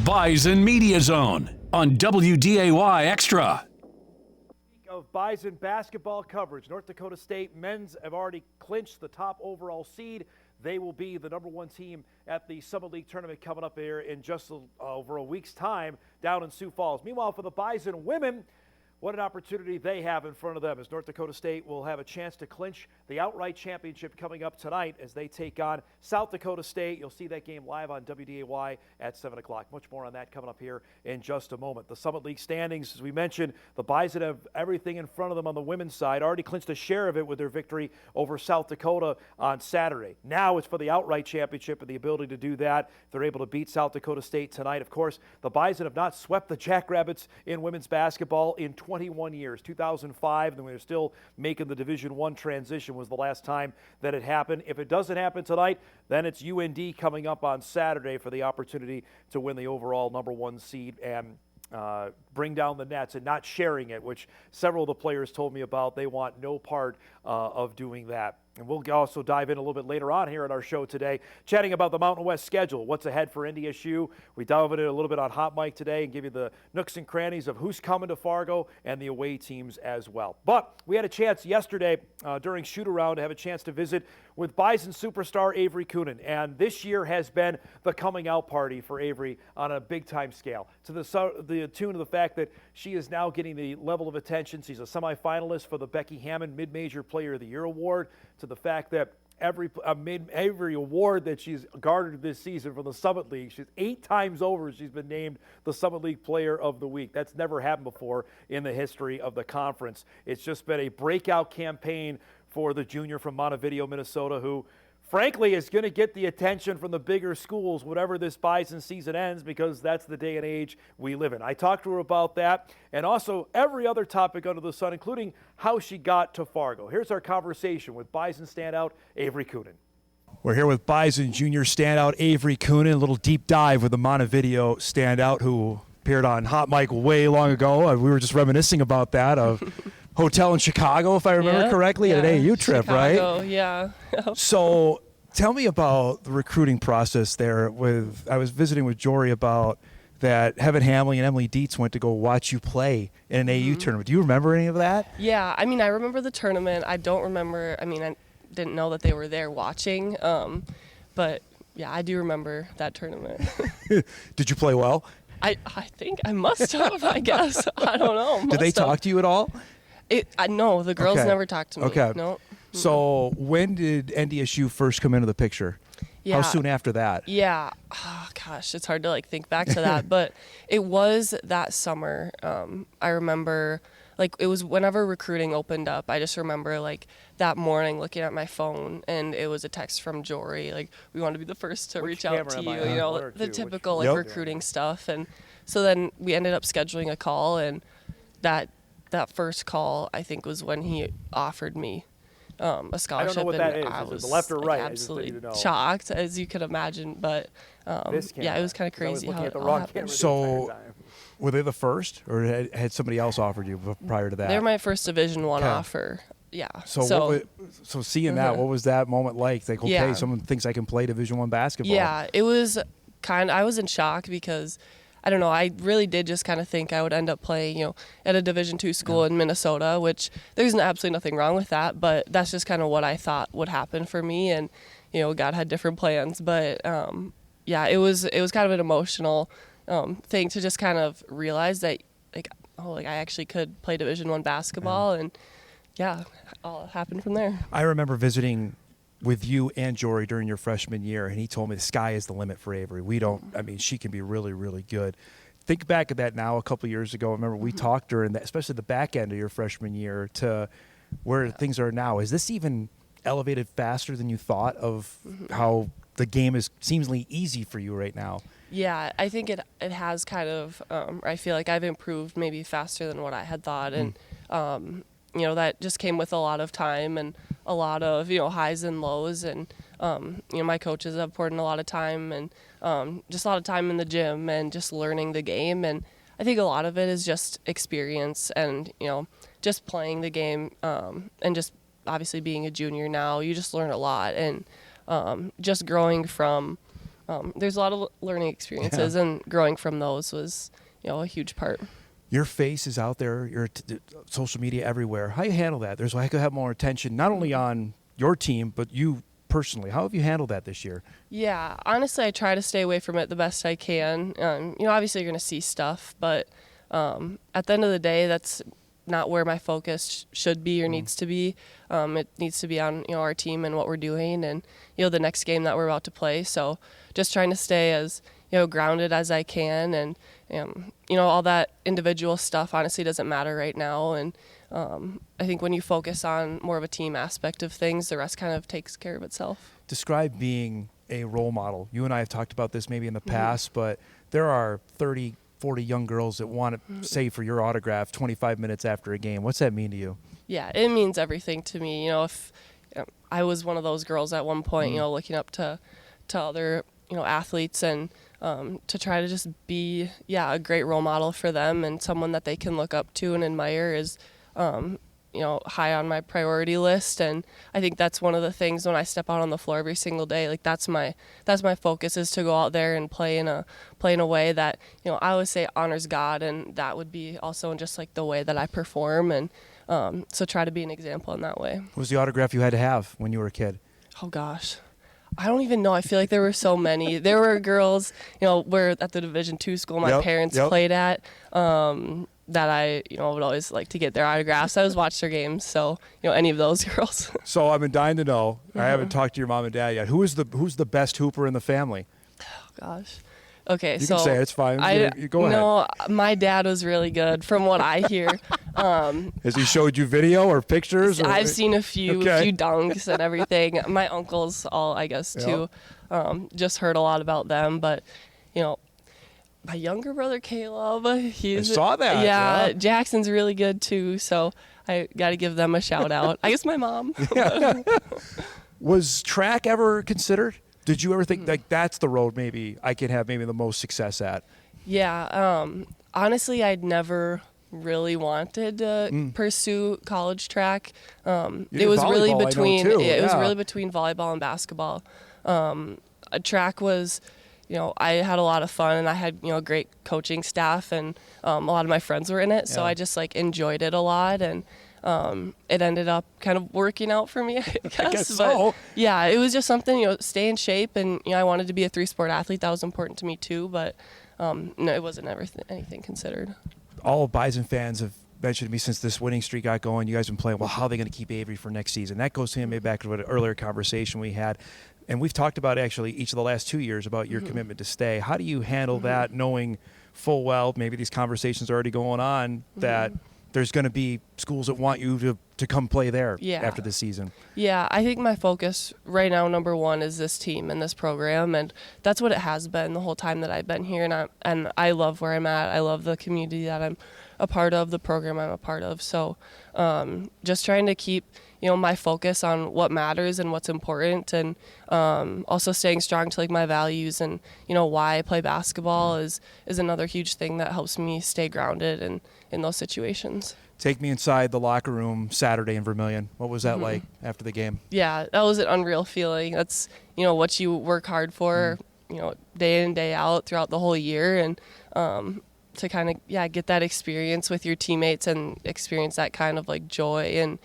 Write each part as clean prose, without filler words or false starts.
Bison Media Zone on WDAY Extra. Of Bison basketball coverage, North Dakota State men's have already clinched the top overall seed. They will be the number one team at the Summit League tournament coming up here in just over a week's time down in Sioux Falls. Meanwhile, for the Bison women, what an opportunity they have in front of them, as North Dakota State will have a chance to clinch the outright championship coming up tonight as they take on South Dakota State. You'll see that game live on WDAY at 7 o'clock. Much more on that coming up here in just a moment. The Summit League standings, as we mentioned, the Bison have everything in front of them on the women's side. Already clinched a share of it with their victory over South Dakota on Saturday. Now it's for the outright championship and the ability to do that. They're able to beat South Dakota State tonight. Of course, the Bison have not swept the Jackrabbits in women's basketball in 21 years. 2005, and they're still making the Division I transition, was the last time that it happened. If it doesn't happen tonight, then it's UND coming up on Saturday for the opportunity to win the overall number one seed and bring down the nets and not sharing it, which several of the players told me about. They want no part of doing that. And we'll also dive in a little bit later on here in our show today, chatting about the Mountain West schedule, what's ahead for NDSU. We dive in a little bit on Hot Mic today and give you the nooks and crannies of who's coming to Fargo and the away teams as well. But we had a chance yesterday during shoot-around to have a chance to visit with Bison superstar Avery Koenen. And this year has been the coming out party for Avery on a big-time scale, to the tune of the fact that she is now getting the level of attention. She's a semifinalist for the Becky Hammond Mid-Major Player of the Year Award, to the fact that every award that she's garnered this season from the Summit League, she's 8 times over she's been named the Summit League Player of the Week. That's never happened before in the history of the conference. It's just been a breakout campaign for the junior from Montevideo, Minnesota, who frankly is going to get the attention from the bigger schools whenever this Bison season ends, because that's the day and age we live in. I talked to her about that and also every other topic under the sun, including how she got to Fargo. Here's our conversation with Bison standout Avery Koenen. We're here with Bison junior standout Avery Koenen, a little deep dive with the Montevideo standout who appeared on Hot Mic way long ago. We were just reminiscing about that, of hotel in Chicago, if I remember correctly, at an AU trip, Chicago, right? Yeah. So tell me about the recruiting process there. I was visiting with Jory about that. Heaven Hamley and Emily Dietz went to go watch you play in an AU tournament. Do you remember any of that? Yeah, I mean, I remember the tournament. I don't remember, I didn't know that they were there watching, but yeah, I do remember that tournament. Did you play well? I think I must have, I guess. I don't know. Did they talk to you at all? No, the girls never talked to me. Okay. No. So when did NDSU first come into the picture? Yeah. How soon after that? Yeah. Oh, gosh, it's hard to think back to that, but it was that summer. I remember it was whenever recruiting opened up. I just remember that morning looking at my phone and it was a text from Jory, we want to be the first to reach out to you, the typical recruiting stuff. And so then we ended up scheduling a call, and that first call, I think, was when he offered me a scholarship. I don't know what that is. I Is was it the left or right? absolutely shocked, as you could imagine. But yeah, it was kind of crazy how it all happened. So were they the first, or had somebody else offered you prior to that? They were my first Division I offer. Yeah. So seeing that, what was that moment like? Okay, someone thinks I can play Division I basketball. Yeah, it was I was in shock because I don't know, I really did just kind of think I would end up playing, at a Division II school in Minnesota, which there's absolutely nothing wrong with that, but that's just kind of what I thought would happen for me, and, God had different plans. But, yeah, it was kind of an emotional thing to just kind of realize that, I actually could play Division I basketball, and, yeah, all happened from there. I remember visiting with you and Jory during your freshman year, and he told me the sky is the limit for Avery. She can be really, really good. Think back at that now a couple of years ago. I remember we talked during that, especially the back end of your freshman year, to where things are now. Is this even elevated faster than you thought of how the game is seemingly easy for you right now? Yeah, I think it has kind of, I feel like I've improved maybe faster than what I had thought. And, that just came with a lot of time and a lot of, highs and lows. And, my coaches have poured in a lot of time and just a lot of time in the gym and just learning the game. And I think a lot of it is just experience and, just playing the game and just obviously being a junior now, you just learn a lot. And just growing from there's a lot of learning experiences, and growing from those was, a huge part. Your face is out there, your social media everywhere. How do you handle that? There's I could have more attention, not only on your team, but you personally. How have you handled that this year? Yeah, honestly, I try to stay away from it the best I can. Obviously you're going to see stuff, but at the end of the day, that's not where my focus should be or needs to be. It needs to be on, our team and what we're doing and, the next game that we're about to play. So just trying to stay as, grounded as I can. And, all that individual stuff honestly doesn't matter right now. And I think when you focus on more of a team aspect of things, the rest kind of takes care of itself. Describe being a role model. You and I have talked about this maybe in the past, but there are 30, 40 young girls that want to say for your autograph 25 minutes after a game. What's that mean to you? Yeah, it means everything to me. If I was one of those girls at one point, looking up to other, athletes and to try to just be, a great role model for them and someone that they can look up to and admire is, high on my priority list. And I think that's one of the things when I step out on the floor every single day, like that's my focus, is to go out there and play in a way that, I always say honors God, and that would be also in just like the way that I perform. And so try to be an example in that way. What was the autograph you had to have when you were a kid? Oh gosh, I don't even know. I feel like there were so many. There were girls, we're at the Division II school my parents played at, that I, would always like to get their autographs. I always watch their games, so, any of those girls. So I've been dying to know, I haven't talked to your mom and dad yet, who's the best hooper in the family? Oh gosh. Okay, you can say it, it's fine. You go ahead. No, my dad was really good from what I hear. Has he showed you video or pictures? I've seen a few dunks and everything. My uncles all, I guess, too. Just heard a lot about them, but, my younger brother Caleb, I saw that. Yeah, Jackson's really good too, so I got to give them a shout out. I guess my mom. Was track ever considered? Did you ever think like that's the road maybe I could have maybe the most success at? Yeah, honestly, I'd never really wanted to pursue college track. It was really between was really between volleyball and basketball. Track was, I had a lot of fun, and I had a great coaching staff, and a lot of my friends were in it, so I just like enjoyed it a lot, and it ended up kind of working out for me, I guess. I guess but so. Yeah, it was just something, stay in shape, and I wanted to be a 3-sport athlete. That was important to me too, but no, it wasn't anything considered. All Bison fans have mentioned to me since this winning streak got going, you guys have been playing, well, how are they going to keep Avery for next season? That goes to maybe back to an earlier conversation we had. And we've talked about actually each of the last 2 years about your commitment to stay. How do you handle that, knowing full well maybe these conversations are already going on that there's going to be schools that want you to come play there after this season? Yeah, I think my focus right now, number one, is this team and this program, and that's what it has been the whole time that I've been here. And I love where I'm at. I love the community that I'm a part of, the program I'm a part of. So just trying to keep my focus on what matters and what's important, and also staying strong to like my values and why I play basketball is another huge thing that helps me stay grounded in those situations. Take me inside the locker room Saturday in Vermillion. What was that like after the game? Yeah, that was an unreal feeling. That's what you work hard for, day in, day out throughout the whole year, and to kind of get that experience with your teammates and experience that kind of like joy and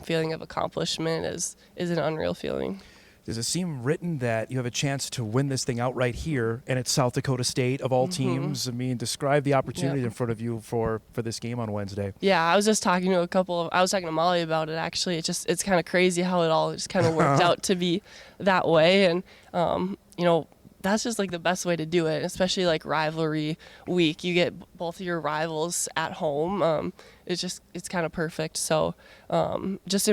feeling of accomplishment is an unreal feeling. Does it seem written that you have a chance to win this thing outright here, and it's South Dakota State of all teams? I mean, describe the opportunity in front of you for this game on Wednesday. Yeah, I was just talking to I was talking to Molly about it actually. It's kind of crazy how it all just kind of worked out to be that way, and that's just like the best way to do it, especially like rivalry week. You get both of your rivals at home. It's kind of perfect. So just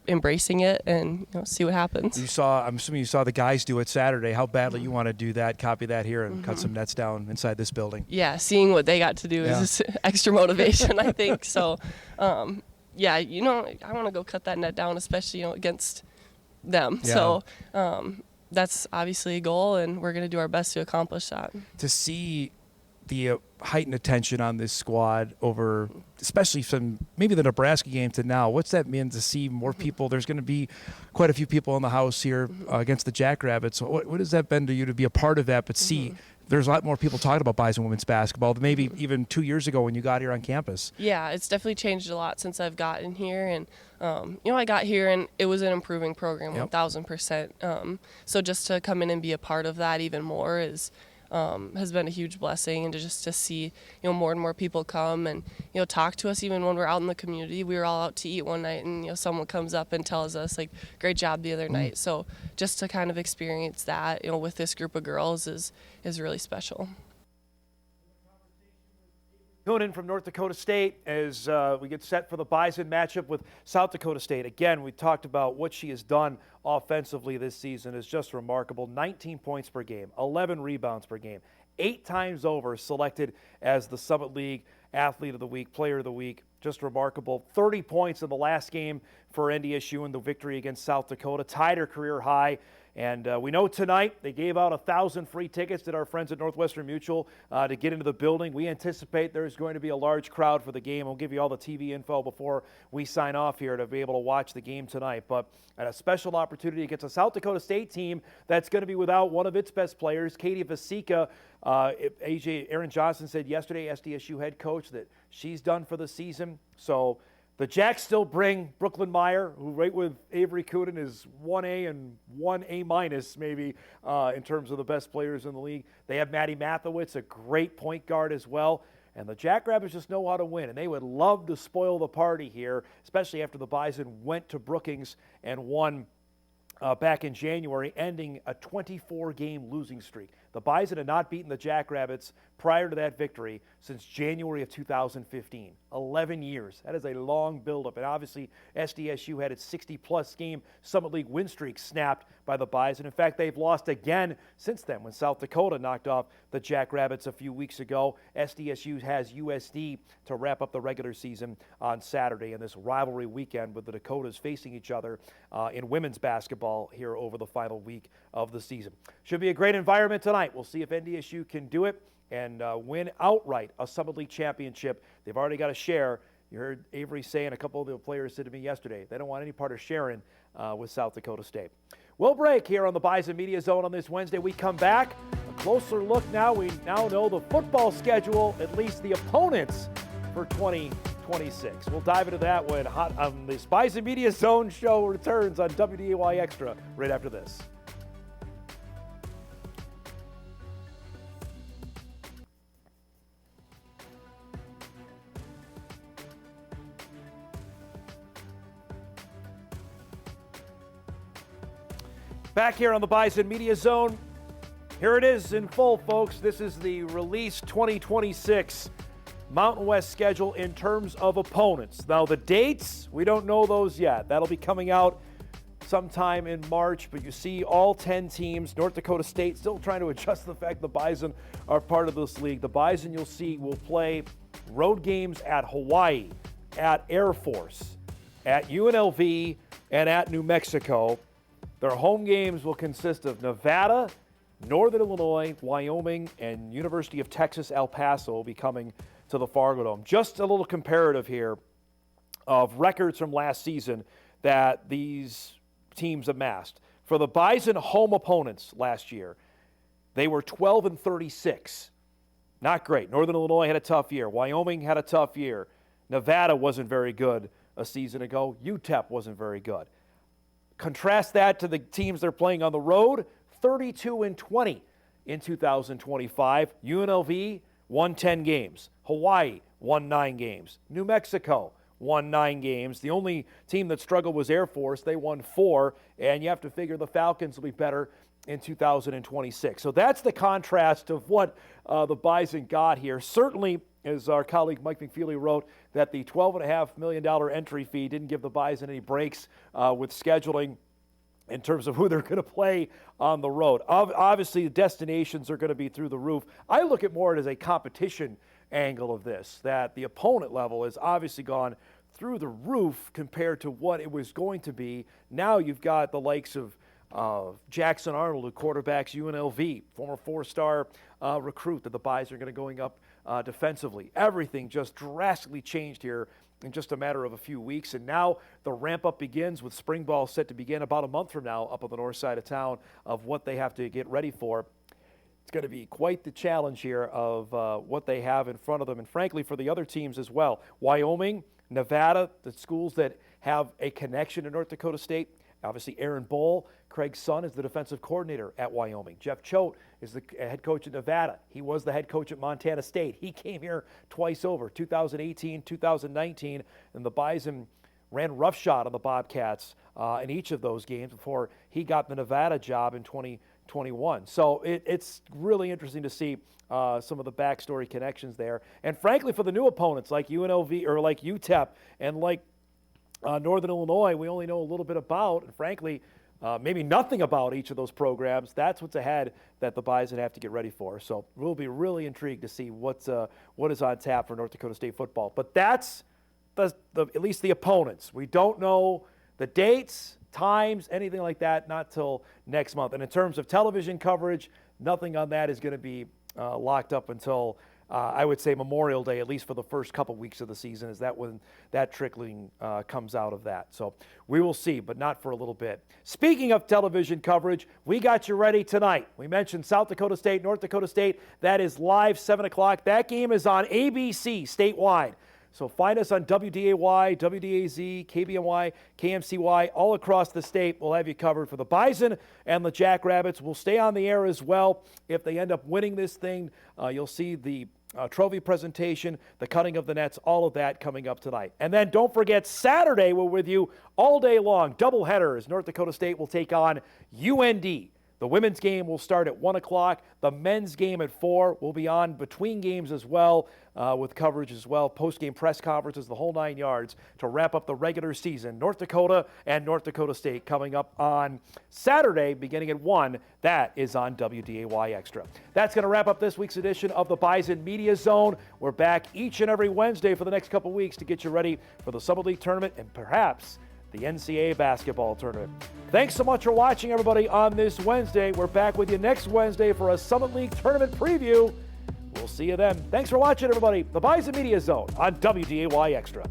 embracing it and see what happens. I'm assuming you saw the guys do it Saturday. How badly you want to do that, copy that here, and cut some nets down inside this building? Yeah, seeing what they got to do is just extra motivation, I think. So I want to go cut that net down, especially against them. Yeah. So that's obviously a goal, and we're going to do our best to accomplish that. To see heightened attention on this squad over, especially from maybe the Nebraska game to now. What's that mean to see more people? There's going to be quite a few people in the house here against the Jackrabbits. What has that been to you to be a part of that, but see there's a lot more people talking about Bison women's basketball than maybe even 2 years ago when you got here on campus? Yeah, it's definitely changed a lot since I've gotten here. And, I got here and it was an improving program, 1,000%. So just to come in and be a part of that even more has been a huge blessing, and to see more and more people come and talk to us even when we're out in the community. We were all out to eat one night, and someone comes up and tells us like, great job the other night. So just to kind of experience that with this group of girls is really special. Koenen from North Dakota State as we get set for the Bison matchup with South Dakota State. Again, we talked about what she has done offensively this season is just remarkable. 19 points per game, 11 rebounds per game, 8 times over selected as the Summit League Athlete of the Week, Player of the Week. Just remarkable. 30 points in the last game for NDSU in the victory against South Dakota, tied her career high. And we know tonight they gave out 1,000 free tickets to our friends at Northwestern Mutual to get into the building. We anticipate there's going to be a large crowd for the game. We'll give you all the TV info before we sign off here to be able to watch the game tonight. But a special opportunity against a South Dakota State team that's going to be without one of its best players, Katie Vasika. Aaron Johnson said yesterday, SDSU head coach, that she's done for the season. So the Jacks still bring Brooklyn Meyer, who right with Avery Koenen is 1A and 1A minus maybe in terms of the best players in the league. They have Maddie Mathewitz, a great point guard as well. And the Jackrabbits just know how to win, and they would love to spoil the party here, especially after the Bison went to Brookings and won back in January, ending a 24-game losing streak. The Bison had not beaten the Jackrabbits prior to that victory since January of 2015. 11 years. That is a long buildup. And obviously, SDSU had its 60-plus game Summit League win streak snapped by the Bison. In fact, they've lost again since then when South Dakota knocked off the Jackrabbits a few weeks ago. SDSU has USD to wrap up the regular season on Saturday in this rivalry weekend with the Dakotas facing each other in women's basketball here over the final week of the season. Should be a great environment tonight. We'll see if NDSU can do it and win outright a Summit League championship. They've already got a share. You heard Avery say, and a couple of the players said to me yesterday, they don't want any part of sharing with South Dakota State. We'll break here on the Bison Media Zone on this Wednesday. We come back. A closer look now. We now know the football schedule, at least the opponents for 2026. We'll dive into that when this Bison Media Zone show returns on WDAY Extra right after this. Back here on the Bison Media Zone. Here it is in full, folks. This is the Release 2026 Mountain West schedule in terms of opponents. Now, the dates, we don't know those yet. That'll be coming out sometime in March, but you see all 10 teams. North Dakota State still trying to adjust to the fact the Bison are part of this league. The Bison, you'll see, will play road games at Hawaii, at Air Force, at UNLV, and at New Mexico. Their home games will consist of Nevada, Northern Illinois, Wyoming, and University of Texas El Paso will be coming to the Fargo Dome. Just a little comparative here of records from last season that these teams amassed. For the Bison home opponents last year, they were 12-36. Not great. Northern Illinois had a tough year. Wyoming had a tough year. Nevada wasn't very good a season ago. UTEP wasn't very good. Contrast that to the teams they're playing on the road, 32-20 in 2025. UNLV won 10 games. Hawaii won 9 games. New Mexico won 9 games. The only team that struggled was Air Force. They won 4, and you have to figure the Falcons will be better in 2026. So that's the contrast of what the Bison got here. Certainly, as our colleague Mike McFeely wrote, that the $12.5 million entry fee didn't give the Bison any breaks with scheduling in terms of who they're going to play on the road. Obviously, the destinations are going to be through the roof. I look at more as a competition angle of this, that the opponent level has obviously gone through the roof compared to what it was going to be. Now you've got the likes of Jackson Arnold, who quarterbacks UNLV, former 4-star recruit that the Bison are going to going up defensively. Everything just drastically changed here in just a matter of a few weeks. And now the ramp up begins with spring ball set to begin about a month from now up on the north side of town of what they have to get ready for. It's going to be quite the challenge here of what they have in front of them, and frankly for the other teams as well. Wyoming, Nevada, the schools that have a connection to North Dakota State. Obviously Aaron Bowl, Craig's son, is the defensive coordinator at Wyoming. Jeff Choate is the head coach at Nevada. He was the head coach at Montana State. He came here twice over, 2018, 2019, and the Bison ran roughshod on the Bobcats in each of those games before he got the Nevada job in 2021. So it's really interesting to see some of the backstory connections there. And frankly, for the new opponents like UNLV or like UTEP and like Northern Illinois, we only know a little bit about, and frankly, maybe nothing about each of those programs. That's what's ahead that the Bison have to get ready for. So we'll be really intrigued to see what is on tap for North Dakota State football. But that's at least the opponents. We don't know the dates, times, anything like that, not till next month. And in terms of television coverage, nothing on that is going to be locked up until I would say Memorial Day, at least for the first couple weeks of the season, is that when that trickling comes out of that. So we will see, but not for a little bit. Speaking of television coverage, we got you ready tonight. We mentioned South Dakota State, North Dakota State. That is live, 7 o'clock. That game is on ABC statewide. So find us on WDAY, WDAZ, KBMY, KMCY, all across the state. We'll have you covered for the Bison and the Jackrabbits. We'll stay on the air as well. If they end up winning this thing, you'll see the trophy presentation, the cutting of the nets, all of that coming up tonight. And then don't forget, Saturday we're with you all day long. Doubleheader as North Dakota State will take on UND. The women's game will start at 1 o'clock. The men's game at 4. We'll be on between games as well with coverage as well, post-game press conferences, the whole 9 yards to wrap up the regular season. North Dakota and North Dakota State coming up on Saturday beginning at 1. That is on WDAY Extra. That's going to wrap up this week's edition of the Bison Media Zone. We're back each and every Wednesday for the next couple weeks to get you ready for the Summer League Tournament and perhaps the NCAA basketball tournament. Thanks so much for watching, everybody, on this Wednesday. We're back with you next Wednesday for a Summit League tournament preview. We'll see you then. Thanks for watching, everybody. The Bison Media Zone on WDAY Extra.